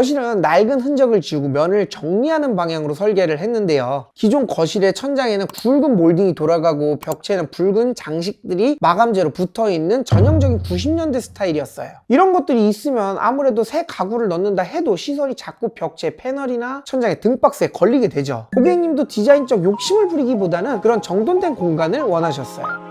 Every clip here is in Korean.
거실은 낡은 흔적을 지우고 면을 정리하는 방향으로 설계를 했는데요. 기존 거실의 천장에는 굵은 몰딩이 돌아가고 벽체에는 붉은 장식들이 마감재로 붙어있는 전형적인 90년대 스타일이었어요. 이런 것들이 있으면 아무래도 새 가구를 넣는다 해도 시선이 자꾸 벽체 패널이나 천장의 등박스에 걸리게 되죠. 고객님도 디자인적 욕심을 부리기보다는 그런 정돈된 공간을 원하셨어요.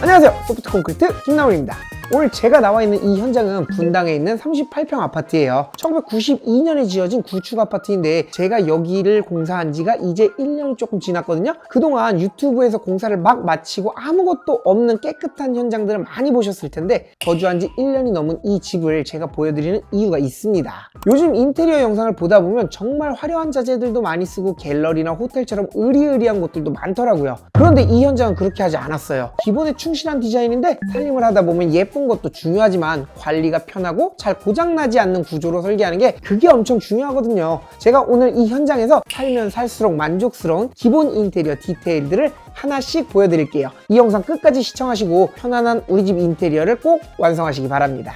안녕하세요, 소프트콘크리트 김나물입니다. 오늘 제가 나와 있는 이 현장은 분당에 있는 38평 아파트예요. 1992년에 지어진 구축 아파트인데 제가 여기를 공사한 지가 이제 1년이 조금 지났거든요. 그동안 유튜브에서 공사를 막 마치고 아무것도 없는 깨끗한 현장들을 많이 보셨을 텐데 거주한 지 1년이 넘은 이 집을 제가 보여드리는 이유가 있습니다. 요즘 인테리어 영상을 보다 보면 정말 화려한 자재들도 많이 쓰고 갤러리나 호텔처럼 으리으리한 곳들도 많더라고요. 그런데 이 현장은 그렇게 하지 않았어요. 기본에 충실한 디자인인데 살림을 하다 보면 예쁜 것도 중요하지만 관리가 편하고 잘 고장나지 않는 구조로 설계하는 게 그게 엄청 중요하거든요. 제가 오늘 이 현장에서 살면 살수록 만족스러운 기본 인테리어 디테일들을 하나씩 보여드릴게요. 이 영상 끝까지 시청하시고 편안한 우리 집 인테리어를 꼭 완성하시기 바랍니다.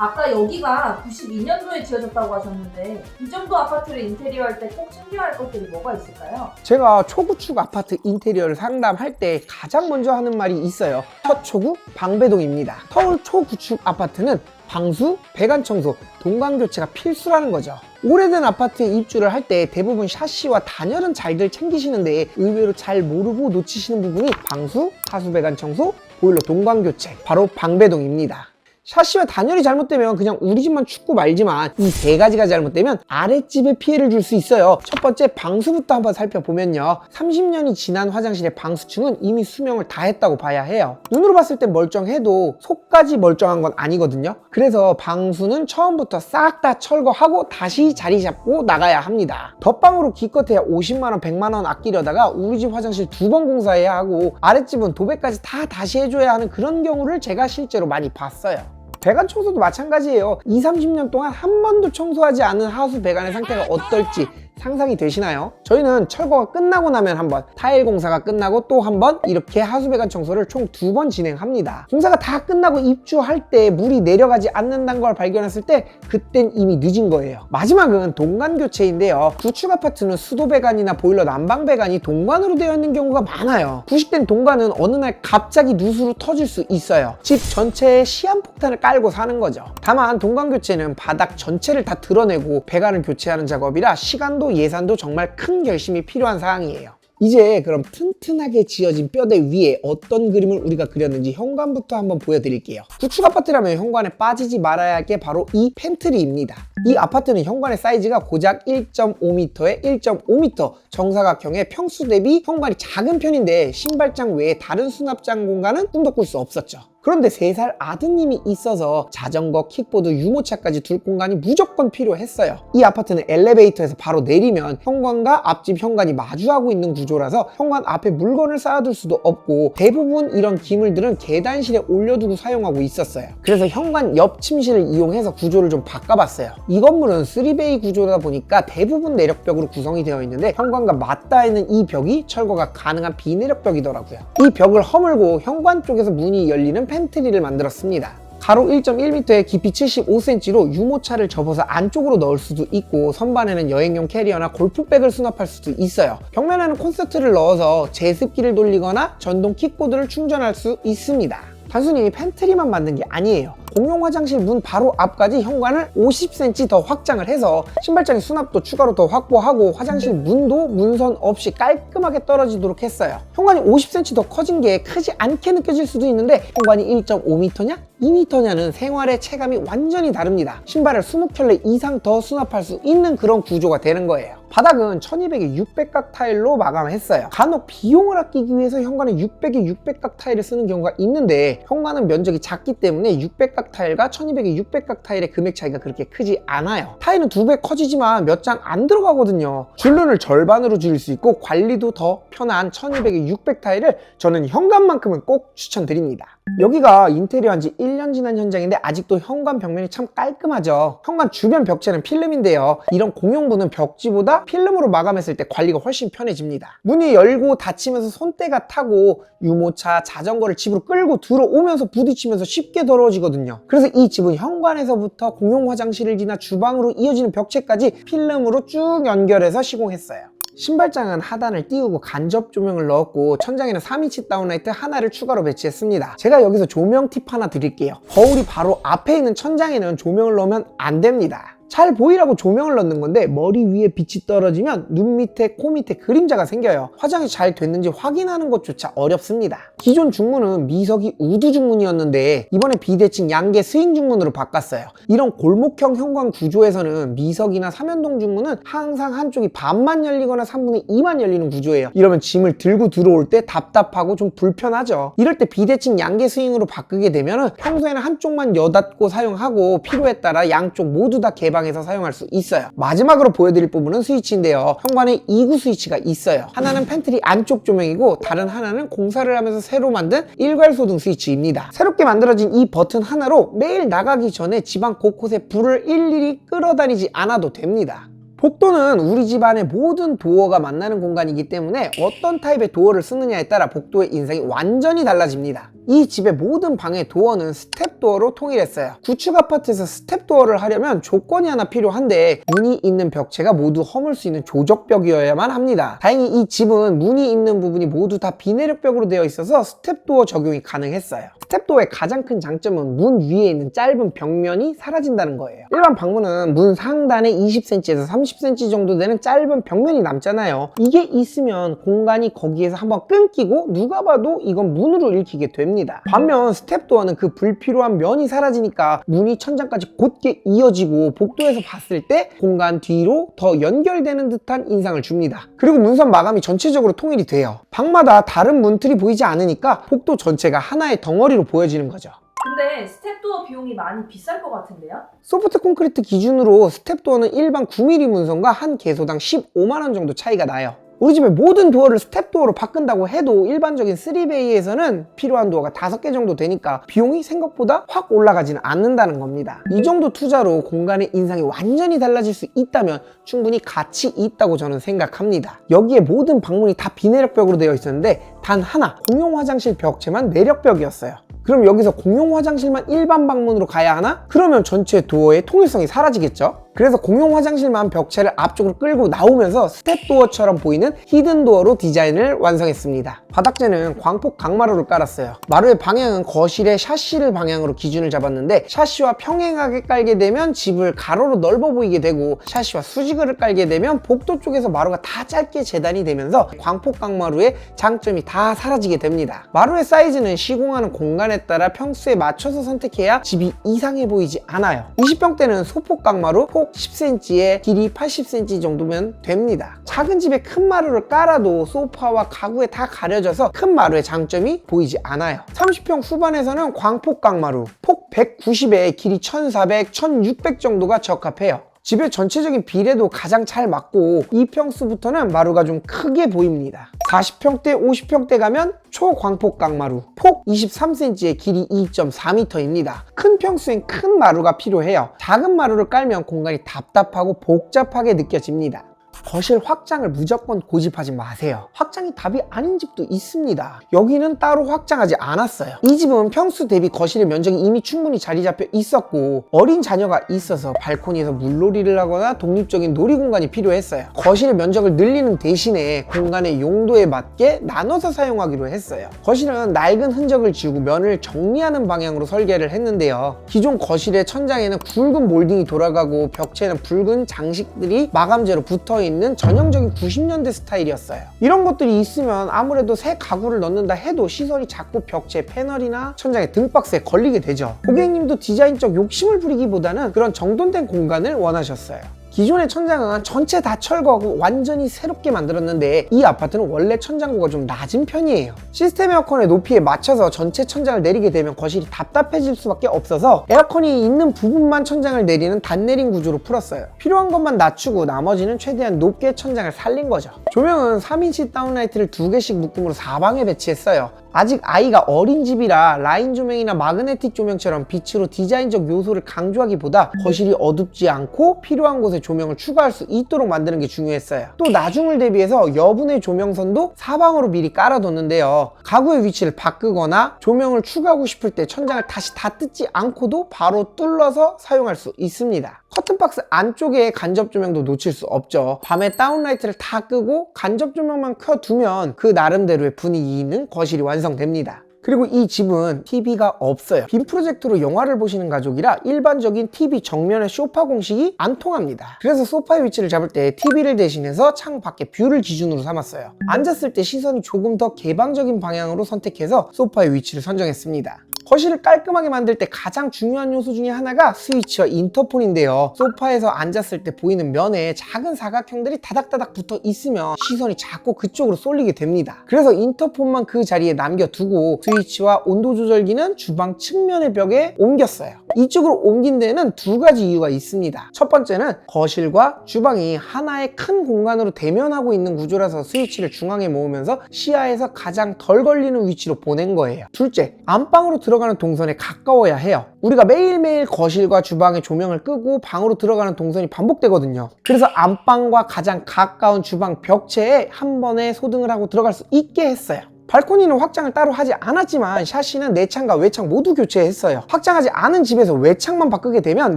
아까 여기가 92년도에 지어졌다고 하셨는데 이 정도 아파트를 인테리어 할 때 꼭 챙겨야 할 것들이 뭐가 있을까요? 제가 초구축 아파트 인테리어를 상담할 때 가장 먼저 하는 말이 있어요. 첫 초구 방배동입니다. 서울 초구축 아파트는 방수, 배관 청소, 동관 교체가 필수라는 거죠. 오래된 아파트에 입주를 할 때 대부분 샤시와 단열은 잘들 챙기시는데 의외로 잘 모르고 놓치시는 부분이 방수, 하수 배관 청소, 보일러 동관 교체, 바로 방배동입니다. 샤시와 단열이 잘못되면 그냥 우리 집만 춥고 말지만 이 세 가지가 잘못되면 아랫집에 피해를 줄 수 있어요. 첫 번째 방수부터 한번 살펴보면요. 30년이 지난 화장실의 방수층은 이미 수명을 다 했다고 봐야 해요. 눈으로 봤을 땐 멀쩡해도 속까지 멀쩡한 건 아니거든요. 그래서 방수는 처음부터 싹 다 철거하고 다시 자리 잡고 나가야 합니다. 덧방으로 기껏해야 50만원, 100만원 아끼려다가 우리 집 화장실 2번 공사해야 하고 아랫집은 도배까지 다 다시 해줘야 하는 그런 경우를 제가 실제로 많이 봤어요. 배관 청소도 마찬가지예요. 20-30년 동안 한 번도 청소하지 않은 하수 배관의 상태가 어떨지 상상이 되시나요? 저희는 철거가 끝나고 나면 한 번, 타일 공사가 끝나고 또 한 번 이렇게 하수 배관 청소를 총 2번 진행합니다. 공사가 다 끝나고 입주할 때 물이 내려가지 않는다는 걸 발견했을 때 그땐 이미 늦은 거예요. 마지막은 동관 교체인데요. 구축 아파트는 수도 배관이나 보일러 난방 배관이 동관으로 되어 있는 경우가 많아요. 구식된 동관은 어느 날 갑자기 누수로 터질 수 있어요. 집 전체에 시한폭탄을 깔고 사는 거죠. 다만 동관 교체는 바닥 전체를 다 드러내고 배관을 교체하는 작업이라 시간도 예산도 정말 큰 결심이 필요한 사항이에요. 이제 그럼 튼튼하게 지어진 뼈대 위에 어떤 그림을 우리가 그렸는지 현관부터 한번 보여드릴게요. 구축 아파트라면 현관에 빠지지 말아야 할 게 바로 이 팬트리입니다. 이 아파트는 현관의 사이즈가 고작 1.5m에 1.5m, 정사각형의 평수 대비 현관이 작은 편인데 신발장 외에 다른 수납장 공간은 꿈도 꿀 수 없었죠. 그런데 3살 아드님이 있어서 자전거, 킥보드, 유모차까지 둘 공간이 무조건 필요했어요. 이 아파트는 엘리베이터에서 바로 내리면 현관과 앞집 현관이 마주하고 있는 구조라서 현관 앞에 물건을 쌓아둘 수도 없고 대부분 이런 기물들은 계단실에 올려두고 사용하고 있었어요. 그래서 현관 옆 침실을 이용해서 구조를 좀 바꿔봤어요. 이 건물은 3베이 구조다 보니까 대부분 내력벽으로 구성이 되어 있는데 현관과 맞닿아 있는 이 벽이 철거가 가능한 비내력벽이더라고요. 이 벽을 허물고 현관 쪽에서 문이 열리는 팬트리를 만들었습니다. 가로 1.1m에 깊이 75cm로 유모차를 접어서 안쪽으로 넣을 수도 있고 선반에는 여행용 캐리어나 골프백을 수납할 수도 있어요. 벽면에는 콘센트를 넣어서 제습기를 돌리거나 전동 킥보드를 충전할 수 있습니다. 단순히 팬트리만 만든 게 아니에요. 공용 화장실 문 바로 앞까지 현관을 50cm 더 확장을 해서 신발장의 수납도 추가로 더 확보하고 화장실 문도 문선 없이 깔끔하게 떨어지도록 했어요. 현관이 50cm 더 커진 게 크지 않게 느껴질 수도 있는데 현관이 1.5m냐? 2m냐는 생활의 체감이 완전히 다릅니다. 신발을 20켤레 이상 더 수납할 수 있는 그런 구조가 되는 거예요. 바닥은 1200에 600각 타일로 마감했어요. 간혹 비용을 아끼기 위해서 현관에 600에 600각 타일을 쓰는 경우가 있는데 현관은 면적이 작기 때문에 600각 600각 타일과 1200의 600각 타일의 금액 차이가 그렇게 크지 않아요. 타일은 2배 커지지만 몇 장 안 들어가거든요. 줄눈을 절반으로 줄일 수 있고 관리도 더 편한 1200의 600 타일을 저는 현관만큼은 꼭 추천드립니다. 여기가 인테리어 한 지 1년 지난 현장인데 아직도 현관 벽면이 참 깔끔하죠. 현관 주변 벽체는 필름인데요. 이런 공용부는 벽지보다 필름으로 마감했을 때 관리가 훨씬 편해집니다. 문이 열고 닫히면서 손때가 타고 유모차, 자전거를 집으로 끌고 들어오면서 부딪히면서 쉽게 더러워지거든요. 그래서 이 집은 현관에서부터 공용 화장실을 지나 주방으로 이어지는 벽체까지 필름으로 쭉 연결해서 시공했어요. 신발장은 하단을 띄우고 간접 조명을 넣었고 천장에는 3인치 다운라이트 하나를 추가로 배치했습니다. 제가 여기서 조명 팁 하나 드릴게요. 거울이 바로 앞에 있는 천장에는 조명을 넣으면 안 됩니다. 잘 보이라고 조명을 넣는 건데 머리 위에 빛이 떨어지면 눈 밑에, 코 밑에 그림자가 생겨요. 화장이 잘 됐는지 확인하는 것조차 어렵습니다. 기존 중문은 미석이 우드 중문이었는데 이번에 비대칭 양계 스윙 중문으로 바꿨어요. 이런 골목형 현관 구조에서는 미석이나 삼연동 중문은 항상 한쪽이 반만 열리거나 3분의 2만 열리는 구조예요. 이러면 짐을 들고 들어올 때 답답하고 좀 불편하죠. 이럴 때 비대칭 양계 스윙으로 바꾸게 되면 평소에는 한쪽만 여닫고 사용하고 필요에 따라 양쪽 모두 다 개방해서 사용할 수 있어요. 마지막으로 보여드릴 부분은 스위치인데요. 현관에 2구 스위치가 있어요. 하나는 팬트리 안쪽 조명이고 다른 하나는 공사를 하면서 새로 만든 일괄소등 스위치입니다. 새롭게 만들어진 이 버튼 하나로 매일 나가기 전에 집안 곳곳에 불을 일일이 끌어다니지 않아도 됩니다. 복도는 우리 집안의 모든 도어가 만나는 공간이기 때문에 어떤 타입의 도어를 쓰느냐에 따라 복도의 인상이 완전히 달라집니다. 이 집의 모든 방의 도어는 스텝 도어로 통일했어요. 구축 아파트에서 스텝 도어를 하려면 조건이 하나 필요한데 문이 있는 벽체가 모두 허물 수 있는 조적벽이어야만 합니다. 다행히 이 집은 문이 있는 부분이 모두 다 비내력벽으로 되어 있어서 스텝 도어 적용이 가능했어요. 스텝 도어의 가장 큰 장점은 문 위에 있는 짧은 벽면이 사라진다는 거예요. 일반 방문은 문 상단에 20cm에서 30cm 정도 되는 짧은 벽면이 남잖아요. 이게 있으면 공간이 거기에서 한번 끊기고 누가 봐도 이건 문으로 읽히게 됩니다. 반면 스텝도어는 그 불필요한 면이 사라지니까 문이 천장까지 곧게 이어지고 복도에서 봤을 때 공간 뒤로 더 연결되는 듯한 인상을 줍니다. 그리고 문선 마감이 전체적으로 통일이 돼요. 방마다 다른 문틀이 보이지 않으니까 복도 전체가 하나의 덩어리로 보여지는 거죠. 근데 스텝도어 비용이 많이 비쌀 것 같은데요? 소프트 콘크리트 기준으로 스텝도어는 일반 9mm 문선과 한 개소당 15만원 정도 차이가 나요. 우리 집의 모든 도어를 스텝도어로 바꾼다고 해도 일반적인 3베이에서는 필요한 도어가 5개 정도 되니까 비용이 생각보다 확 올라가지는 않는다는 겁니다. 이 정도 투자로 공간의 인상이 완전히 달라질 수 있다면 충분히 가치 있다고 저는 생각합니다. 여기에 모든 방문이 다 비내력벽으로 되어 있었는데 단 하나, 공용 화장실 벽체만 내력벽이었어요. 그럼 여기서 공용 화장실만 일반 방문으로 가야 하나? 그러면 전체 도어의 통일성이 사라지겠죠? 그래서 공용 화장실만 벽체를 앞쪽으로 끌고 나오면서 스텝도어처럼 보이는 히든도어로 디자인을 완성했습니다. 바닥재는 광폭 강마루를 깔았어요. 마루의 방향은 거실의 샤시를 방향으로 기준을 잡았는데 샤시와 평행하게 깔게 되면 집을 가로로 넓어 보이게 되고 샤시와 수직을 깔게 되면 복도 쪽에서 마루가 다 짧게 재단이 되면서 광폭 강마루의 장점이 다 사라지게 됩니다. 마루의 사이즈는 시공하는 공간에 따라 평수에 맞춰서 선택해야 집이 이상해 보이지 않아요. 20평대는 소폭 강마루, 폭 10cm에 길이 80cm 정도면 됩니다. 작은 집에 큰 마루를 깔아도 소파와 가구에 다 가려져서 큰 마루의 장점이 보이지 않아요. 30평 후반에서는 광폭 강마루, 폭 190에 길이 1400, 1600 정도가 적합해요. 집의 전체적인 비례도 가장 잘 맞고 이 평수부터는 마루가 좀 크게 보입니다. 40평대, 50평대 가면 초광폭 강마루, 폭 23cm에 길이 2.4m입니다. 큰 평수엔 큰 마루가 필요해요. 작은 마루를 깔면 공간이 답답하고 복잡하게 느껴집니다. 거실 확장을 무조건 고집하지 마세요. 확장이 답이 아닌 집도 있습니다. 여기는 따로 확장하지 않았어요. 이 집은 평수 대비 거실의 면적이 이미 충분히 자리 잡혀 있었고 어린 자녀가 있어서 발코니에서 물놀이를 하거나 독립적인 놀이 공간이 필요했어요. 거실의 면적을 늘리는 대신에 공간의 용도에 맞게 나눠서 사용하기로 했어요. 거실은 낡은 흔적을 지우고 면을 정리하는 방향으로 설계를 했는데요. 기존 거실의 천장에는 굵은 몰딩이 돌아가고 벽체에는 붉은 장식들이 마감재로 붙어있는 전형적인 90년대 스타일이었어요. 이런 것들이 있으면 아무래도 새 가구를 넣는다 해도 시선이 자꾸 벽체 패널이나 천장의 등박스에 걸리게 되죠. 고객님도 디자인적 욕심을 부리기보다는 그런 정돈된 공간을 원하셨어요. 기존의 천장은 전체 다 철거하고 완전히 새롭게 만들었는데 이 아파트는 원래 천장고가 좀 낮은 편이에요. 시스템 에어컨의 높이에 맞춰서 전체 천장을 내리게 되면 거실이 답답해질 수밖에 없어서 에어컨이 있는 부분만 천장을 내리는 단내림 구조로 풀었어요. 필요한 것만 낮추고 나머지는 최대한 높게 천장을 살린 거죠. 조명은 3인치 다운라이트를 2개씩 묶음으로 사방에 배치했어요. 아직 아이가 어린 집이라 라인 조명이나 마그네틱 조명처럼 빛으로 디자인적 요소를 강조하기보다 거실이 어둡지 않고 필요한 곳에 조명을 추가할 수 있도록 만드는 게 중요했어요. 또 나중을 대비해서 여분의 조명선도 사방으로 미리 깔아뒀는데요. 가구의 위치를 바꾸거나 조명을 추가하고 싶을 때 천장을 다시 다 뜯지 않고도 바로 뚫어서 사용할 수 있습니다. 커튼박스 안쪽에 간접 조명도 놓칠 수 없죠. 밤에 다운라이트를 다 끄고 간접 조명만 켜두면 그 나름대로의 분위기 있는 거실이 완성됩니다. 그리고 이 집은 TV가 없어요. 빔 프로젝터로 영화를 보시는 가족이라 일반적인 TV 정면의 소파 공식이 안 통합니다. 그래서 소파의 위치를 잡을 때 TV를 대신해서 창 밖의 뷰를 기준으로 삼았어요. 앉았을 때 시선이 조금 더 개방적인 방향으로 선택해서 소파의 위치를 선정했습니다. 거실을 깔끔하게 만들 때 가장 중요한 요소 중에 하나가 스위치와 인터폰인데요. 소파에서 앉았을 때 보이는 면에 작은 사각형들이 다닥다닥 붙어 있으면 시선이 자꾸 그쪽으로 쏠리게 됩니다. 그래서 인터폰만 그 자리에 남겨두고 스위치와 온도 조절기는 주방 측면의 벽에 옮겼어요. 이쪽으로 옮긴 데에는 두 가지 이유가 있습니다. 첫 번째는 거실과 주방이 하나의 큰 공간으로 대면하고 있는 구조라서 스위치를 중앙에 모으면서 시야에서 가장 덜 걸리는 위치로 보낸 거예요. 둘째, 안방으로 들어가는 동선에 가까워야 해요. 우리가 매일매일 거실과 주방의 조명을 끄고 방으로 들어가는 동선이 반복되거든요. 그래서 안방과 가장 가까운 주방 벽체에 한 번에 소등을 하고 들어갈 수 있게 했어요. 발코니는 확장을 따로 하지 않았지만 샤시는 내창과 외창 모두 교체했어요. 확장하지 않은 집에서 외창만 바꾸게 되면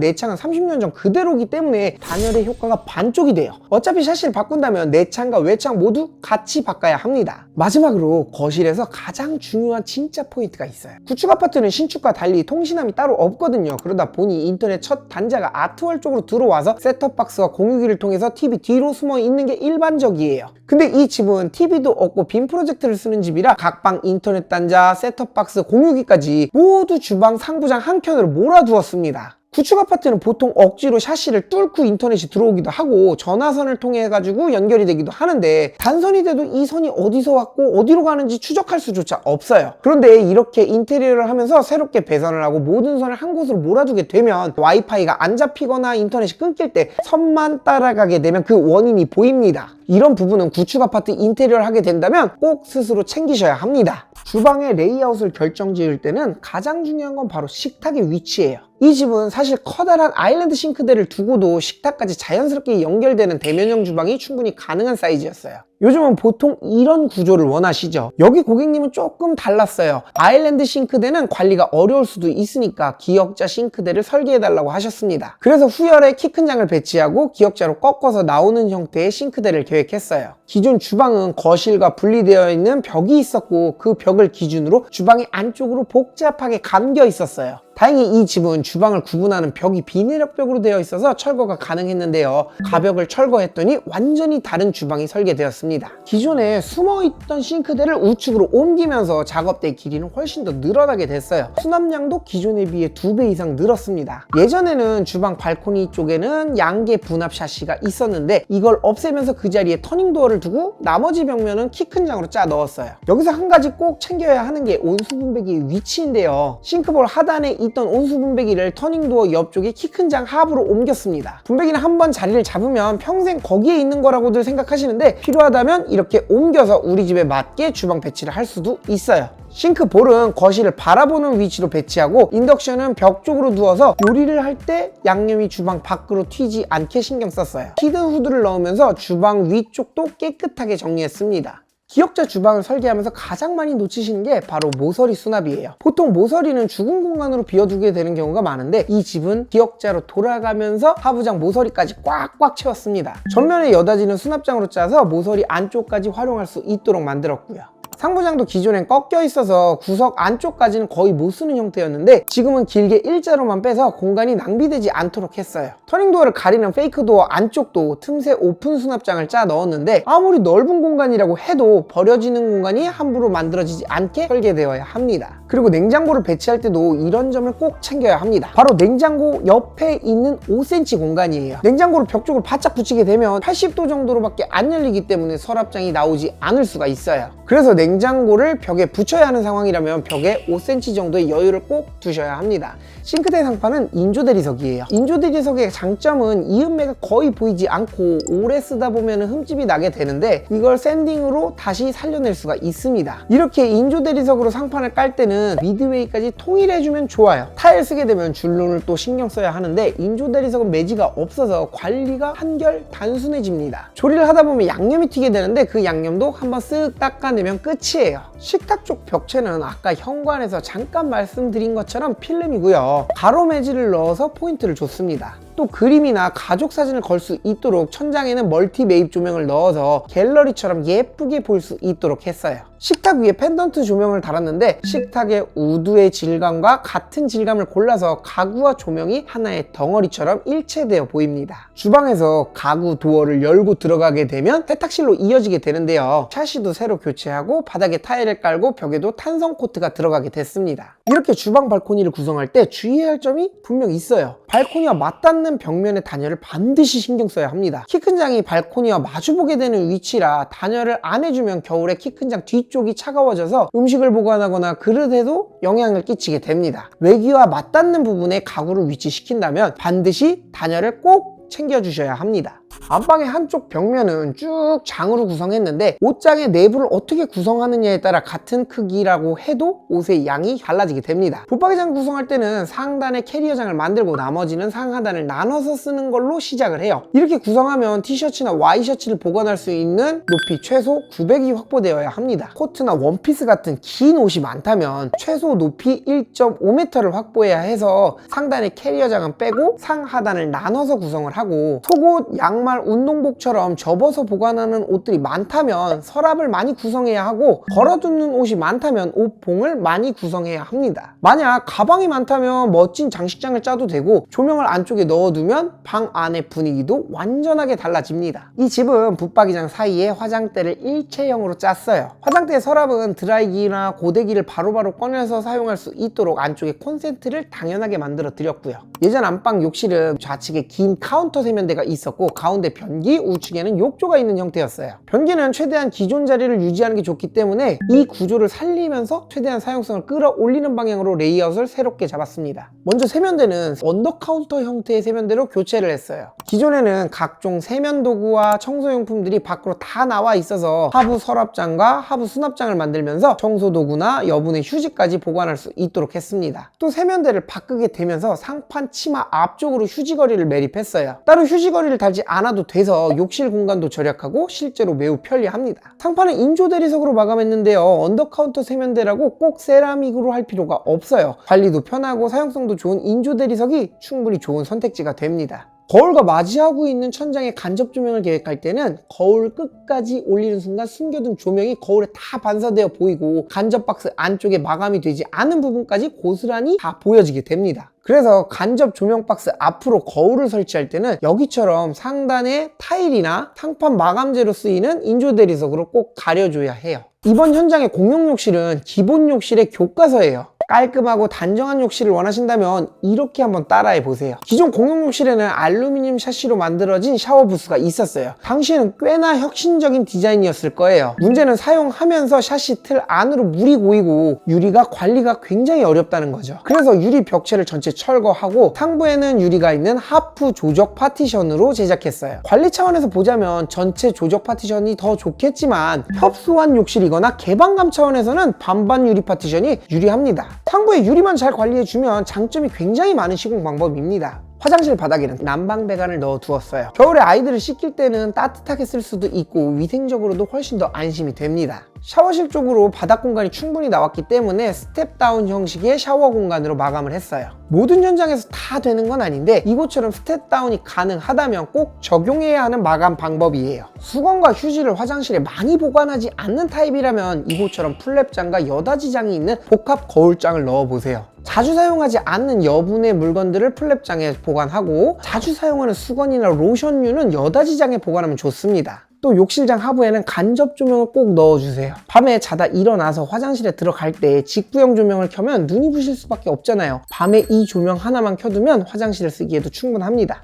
내창은 30년 전 그대로기 때문에 단열의 효과가 반쪽이 돼요. 어차피 샤시를 바꾼다면 내창과 외창 모두 같이 바꿔야 합니다. 마지막으로 거실에서 가장 중요한 진짜 포인트가 있어요. 구축 아파트는 신축과 달리 통신함이 따로 없거든요. 그러다 보니 인터넷 첫 단자가 아트월 쪽으로 들어와서 셋톱박스와 공유기를 통해서 TV 뒤로 숨어 있는 게 일반적이에요. 근데 이 집은 TV도 없고 빔 프로젝트를 쓰는 집이라 각방 인터넷 단자, 셋톱박스, 공유기까지 모두 주방 상부장 한 켠으로 몰아두었습니다. 구축 아파트는 보통 억지로 샤시를 뚫고 인터넷이 들어오기도 하고 전화선을 통해 가지고 연결이 되기도 하는데 단선이 돼도 이 선이 어디서 왔고 어디로 가는지 추적할 수조차 없어요. 그런데 이렇게 인테리어를 하면서 새롭게 배선을 하고 모든 선을 한 곳으로 몰아두게 되면 와이파이가 안 잡히거나 인터넷이 끊길 때 선만 따라가게 되면 그 원인이 보입니다. 이런 부분은 구축 아파트 인테리어를 하게 된다면 꼭 스스로 챙기셔야 합니다. 주방의 레이아웃을 결정지을 때는 가장 중요한 건 바로 식탁의 위치예요. 이 집은 사실 커다란 아일랜드 싱크대를 두고도 식탁까지 자연스럽게 연결되는 대면형 주방이 충분히 가능한 사이즈였어요. 요즘은 보통 이런 구조를 원하시죠. 여기 고객님은 조금 달랐어요. 아일랜드 싱크대는 관리가 어려울 수도 있으니까 기역자 싱크대를 설계해달라고 하셨습니다. 그래서 후열에 키 큰 장을 배치하고 기역자로 꺾어서 나오는 형태의 싱크대를 계획했어요. 기존 주방은 거실과 분리되어 있는 벽이 있었고 그 벽을 기준으로 주방이 안쪽으로 복잡하게 감겨 있었어요. 다행히 이 집은 주방을 구분하는 벽이 비내력벽으로 되어 있어서 철거가 가능했는데요. 가벽을 철거했더니 완전히 다른 주방이 설계되었습니다. 기존에 숨어있던 싱크대를 우측으로 옮기면서 작업대 길이는 훨씬 더 늘어나게 됐어요. 수납량도 기존에 비해 2배 이상 늘었습니다. 예전에는 주방 발코니 쪽에는 양계 분합 샤시가 있었는데 이걸 없애면서 그 자리에 터닝도어를 두고 나머지 벽면은 키 큰 장으로 짜 넣었어요. 여기서 한 가지 꼭 챙겨야 하는 게 온수 분배기의 위치인데요. 싱크볼 하단에 있던 온수 분배기를 터닝도어 옆쪽에 키 큰 장 하부로 옮겼습니다. 분배기는 한번 자리를 잡으면 평생 거기에 있는 거라고들 생각하시는데 필요하다면 이렇게 옮겨서 우리 집에 맞게 주방 배치를 할 수도 있어요. 싱크볼은 거실을 바라보는 위치로 배치하고 인덕션은 벽 쪽으로 두어서 요리를 할 때 양념이 주방 밖으로 튀지 않게 신경 썼어요. 히든 후드를 넣으면서 주방 위쪽도 깨끗하게 정리했습니다. 기역자 주방을 설계하면서 가장 많이 놓치시는 게 바로 모서리 수납이에요. 보통 모서리는 죽은 공간으로 비워두게 되는 경우가 많은데 이 집은 기역자로 돌아가면서 하부장 모서리까지 꽉꽉 채웠습니다. 전면에 여닫이는 수납장으로 짜서 모서리 안쪽까지 활용할 수 있도록 만들었고요. 상부장도 기존엔 꺾여 있어서 구석 안쪽까지는 거의 못 쓰는 형태였는데 지금은 길게 일자로만 빼서 공간이 낭비되지 않도록 했어요. 터닝도어를 가리는 페이크 도어 안쪽도 틈새 오픈 수납장을 짜 넣었는데 아무리 넓은 공간이라고 해도 버려지는 공간이 함부로 만들어지지 않게 설계되어야 합니다. 그리고 냉장고를 배치할 때도 이런 점을 꼭 챙겨야 합니다. 바로 냉장고 옆에 있는 5cm 공간이에요. 냉장고를 벽 쪽으로 바짝 붙이게 되면 80도 정도로밖에 안 열리기 때문에 서랍장이 나오지 않을 수가 있어요. 그래서 냉장고를 벽에 붙여야 하는 상황이라면 벽에 5cm 정도의 여유를 꼭 두셔야 합니다. 싱크대 상판은 인조 대리석이에요. 인조 대리석의 장점은 이음매가 거의 보이지 않고 오래 쓰다 보면 흠집이 나게 되는데 이걸 샌딩으로 다시 살려낼 수가 있습니다. 이렇게 인조 대리석으로 상판을 깔 때는 미드웨이까지 통일해주면 좋아요. 타일 쓰게 되면 줄눈을 또 신경 써야 하는데 인조 대리석은 매지가 없어서 관리가 한결 단순해집니다. 조리를 하다 보면 양념이 튀게 되는데 그 양념도 한번 쓱 닦아내면 끝이에요. 식탁 쪽 벽체는 아까 현관에서 잠깐 말씀드린 것처럼 필름이고요. 가로 매질을 넣어서 포인트를 줬습니다. 또 그림이나 가족 사진을 걸 수 있도록 천장에는 멀티 매입 조명을 넣어서 갤러리처럼 예쁘게 볼 수 있도록 했어요. 식탁 위에 펜던트 조명을 달았는데 식탁의 우드의 질감과 같은 질감을 골라서 가구와 조명이 하나의 덩어리처럼 일체되어 보입니다. 주방에서 가구 도어를 열고 들어가게 되면 세탁실로 이어지게 되는데요. 샤시도 새로 교체하고 바닥에 타일을 깔고 벽에도 탄성 코트가 들어가게 됐습니다. 이렇게 주방 발코니를 구성할 때 주의해야 할 점이 분명 있어요. 발코니와 맞닿는 벽면의 단열을 반드시 신경 써야 합니다. 키큰 장이 발코니와 마주보게 되는 위치라 단열을 안 해주면 겨울에 키큰 장 뒤쪽이 차가워져서 음식을 보관하거나 그릇에도 영향을 끼치게 됩니다. 외기와 맞닿는 부분에 가구를 위치시킨다면 반드시 단열을 꼭 챙겨주셔야 합니다. 안방의 한쪽 벽면은 쭉 장으로 구성했는데 옷장의 내부를 어떻게 구성하느냐에 따라 같은 크기라고 해도 옷의 양이 달라지게 됩니다. 붙박이장 구성할 때는 상단에 캐리어장을 만들고 나머지는 상하단을 나눠서 쓰는 걸로 시작을 해요. 이렇게 구성하면 티셔츠나 와이셔츠를 보관할 수 있는 높이 최소 900이 확보되어야 합니다. 코트나 원피스 같은 긴 옷이 많다면 최소 높이 1.5m를 확보해야 해서 상단의 캐리어장은 빼고 상하단을 나눠서 구성을 하고 속옷, 양말, 운동복처럼 접어서 보관하는 옷들이 많다면 서랍을 많이 구성해야 하고 걸어두는 옷이 많다면 옷봉을 많이 구성해야 합니다. 만약 가방이 많다면 멋진 장식장을 짜도 되고 조명을 안쪽에 넣어두면 방 안의 분위기도 완전하게 달라집니다. 이 집은 붙박이장 사이에 화장대를 일체형으로 짰어요. 화장대 서랍은 드라이기나 고데기를 바로바로 꺼내서 사용할 수 있도록 안쪽에 콘센트를 당연하게 만들어 드렸고요. 예전 안방 욕실은 좌측에 긴 카운터 세면대가 있었고 가운데 변기, 우측에는 욕조가 있는 형태였어요. 변기는 최대한 기존 자리를 유지하는 게 좋기 때문에 이 구조를 살리면서 최대한 사용성을 끌어올리는 방향으로 레이아웃을 새롭게 잡았습니다. 먼저 세면대는 언더카운터 형태의 세면대로 교체를 했어요. 기존에는 각종 세면 도구와 청소용품들이 밖으로 다 나와 있어서 하부 서랍장과 하부 수납장을 만들면서 청소도구나 여분의 휴지까지 보관할 수 있도록 했습니다. 또 세면대를 바꾸게 되면서 상판 치마 앞쪽으로 휴지거리를 매립했어요. 따로 휴지거리를 달지 않아도 돼서 욕실 공간도 절약하고 실제로 매우 편리합니다. 상판은 인조 대리석으로 마감했는데요. 언더카운터 세면대라고 꼭 세라믹으로 할 필요가 없어요. 관리도 편하고 사용성도 좋은 인조 대리석이 충분히 좋은 선택지가 됩니다. 거울과 맞이하고 있는 천장에 간접 조명을 계획할 때는 거울 끝까지 올리는 순간 숨겨둔 조명이 거울에 다 반사되어 보이고 간접 박스 안쪽에 마감이 되지 않은 부분까지 고스란히 다 보여지게 됩니다. 그래서 간접 조명 박스 앞으로 거울을 설치할 때는 여기처럼 상단에 타일이나 상판 마감재로 쓰이는 인조 대리석으로 꼭 가려줘야 해요. 이번 현장의 공용 욕실은 기본 욕실의 교과서예요. 깔끔하고 단정한 욕실을 원하신다면 이렇게 한번 따라해 보세요. 기존 공용 욕실에는 알루미늄 샤시로 만들어진 샤워 부스가 있었어요. 당시에는 꽤나 혁신적인 디자인이었을 거예요. 문제는 사용하면서 샤시 틀 안으로 물이 고이고 유리가 관리가 굉장히 어렵다는 거죠. 그래서 유리 벽체를 전체 철거하고 상부에는 유리가 있는 하프 조적 파티션으로 제작했어요. 관리 차원에서 보자면 전체 조적 파티션이 더 좋겠지만 협소한 욕실이거나 개방감 차원에서는 반반 유리 파티션이 유리합니다. 상부에 유리만 잘 관리해주면 장점이 굉장히 많은 시공 방법입니다. 화장실 바닥에는 난방 배관을 넣어 두었어요. 겨울에 아이들을 씻길 때는 따뜻하게 쓸 수도 있고 위생적으로도 훨씬 더 안심이 됩니다. 샤워실 쪽으로 바닥 공간이 충분히 나왔기 때문에 스텝다운 형식의 샤워 공간으로 마감을 했어요. 모든 현장에서 다 되는 건 아닌데 이곳처럼 스텝다운이 가능하다면 꼭 적용해야 하는 마감 방법이에요. 수건과 휴지를 화장실에 많이 보관하지 않는 타입이라면 이곳처럼 플랩장과 여닫이장이 있는 복합 거울장을 넣어보세요. 자주 사용하지 않는 여분의 물건들을 플랩장에 보관하고 자주 사용하는 수건이나 로션류는 여닫이장에 보관하면 좋습니다. 또 욕실장 하부에는 간접 조명을 꼭 넣어주세요. 밤에 자다 일어나서 화장실에 들어갈 때 직구형 조명을 켜면 눈이 부실 수밖에 없잖아요. 밤에 이 조명 하나만 켜두면 화장실을 쓰기에도 충분합니다.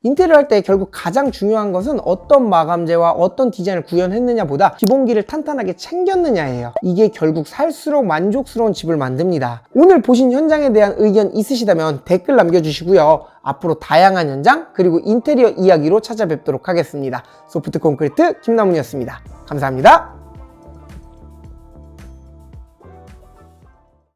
인테리어 할 때 결국 가장 중요한 것은 어떤 마감재와 어떤 디자인을 구현했느냐 보다 기본기를 탄탄하게 챙겼느냐예요. 이게 결국 살수록 만족스러운 집을 만듭니다. 오늘 보신 현장에 대한 의견 있으시다면 댓글 남겨주시고요. 앞으로 다양한 현장 그리고 인테리어 이야기로 찾아뵙도록 하겠습니다. 소프트 콘크리트 김남훈이었습니다. 감사합니다.